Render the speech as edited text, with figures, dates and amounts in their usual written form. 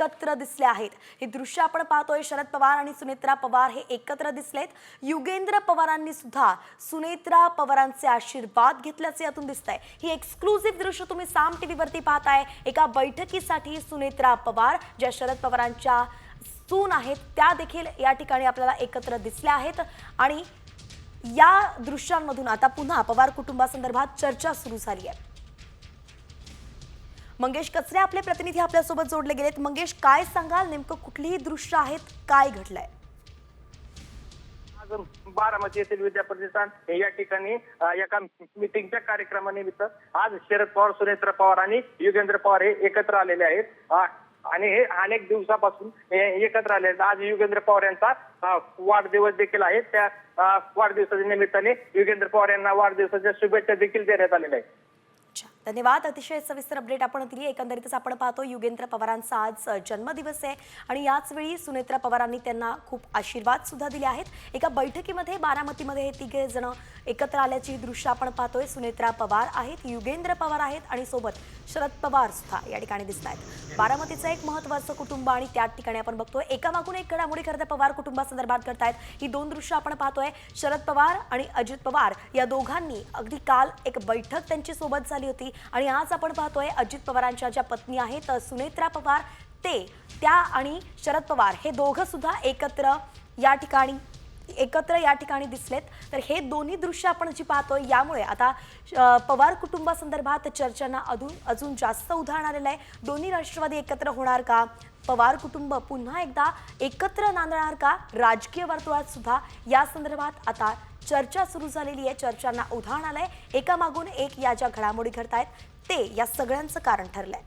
एकत्र दिसले आहेत। हे दृश्य आपण पाहतोय, शरद पवार आणि सुनेत्रा पवार हे एकत्र दिसलेत। युगेंद्र पवारांनी सुद्धा सुनेत्रा पवारांचे आशीर्वाद घेतल्याचे यातून दिसतंय। ही एक्सक्लुझिव्ह दृश्य तुम्ही साम टीव्हीवरती पाहताय। एका बैठकीसाठी सुनेत्रा पवार ज्या शरद पवारांच्या सून आहेत त्या देखील या ठिकाणी आपल्याला एकत्र दिसल्या आहेत आणि या दृश्यांमधून आता पुन्हा पवार कुटुंबासंदर्भात चर्चा सुरू झाली आहे। मंगेश कचरे आपले प्रतिनिधी आपल्या सोबत जोडले गेलेत। मंगेश, काय सांगाल, नेमकं कुठलीही दृश्य आहेत, काय घडलंय? आज बारामती येथील विद्याप्रतिष्ठान या ठिकाणी एका मीटिंगच्या कार्यक्रमानिमित्त आज शरद पवार, सुनेत्रा पवार आणि युगेंद्र पवार हे एकत्र आलेले आहेत आणि हे अनेक दिवसापासून एकत्र आले आहेत। आज युगेंद्र पवार यांचा वाढदिवस देखील आहे। त्या वाढदिवसाच्या निमित्ताने युगेंद्र पवार यांना वाढदिवसाच्या शुभेच्छा देखील देण्यात आलेल्या आहेत। धन्यवाद, अतिशय सविस्तर अपडेट आपण दिली। एकंदरीतच आपण पाहतो युगेंद्र पवारांचा आज जन्मदिवस आहे आणि याच वेळी सुनेत्रा पवारांनी त्यांना खूप आशीर्वाद सुद्धा दिले आहेत। एका बैठकीमध्ये बारामतीमध्ये हे तिघे जण एकत्र आल्याची दृश्य आपण पाहतोय। सुनेत्रा पवार आहेत, युगेंद्र पवार आहेत आणि सोबत शरद पवार सुद्धा या ठिकाणी दिसत आहेत। बारामतीचं एक महत्त्वाचं कुटुंब आणि त्या ठिकाणी आपण बघतोय एकामागून एक घडामोडी खरं तर पवार कुटुंबासंदर्भात करतायत। ही दोन दृश्य आपण पाहतोय। शरद पवार आणि अजित पवार या दोघांनी अगदी काल एक बैठक त्यांची सोबत झाली होती आणि आज आपण पाहतोय अजित पवारांच्या ज्या पत्नी आहेत सुनेत्रा पवार त्या आणि शरद पवार हे दोघं सुद्धा एकत्र या ठिकाणी दिसलेत। तर हे दोन्ही दृश्य आपण जी पाहतोय यामुळे आता पवार कुटुंबासंदर्भात चर्चांना अजून जास्त उधाण आलेलं आहे। दोन्ही राष्ट्रवादी एकत्र होणार का? पवार कुटुंब पुन्हा एकदा एकत्र नांदणार का? राजकीय वर्तुळात सुद्धा या संदर्भात आता चर्चा सुरू झालेली आहे। चर्चांना उधाण आलंय। एकामागून एक या ज्या घडामोडी घडतायत ते या सगळ्यांचं कारण ठरलंय।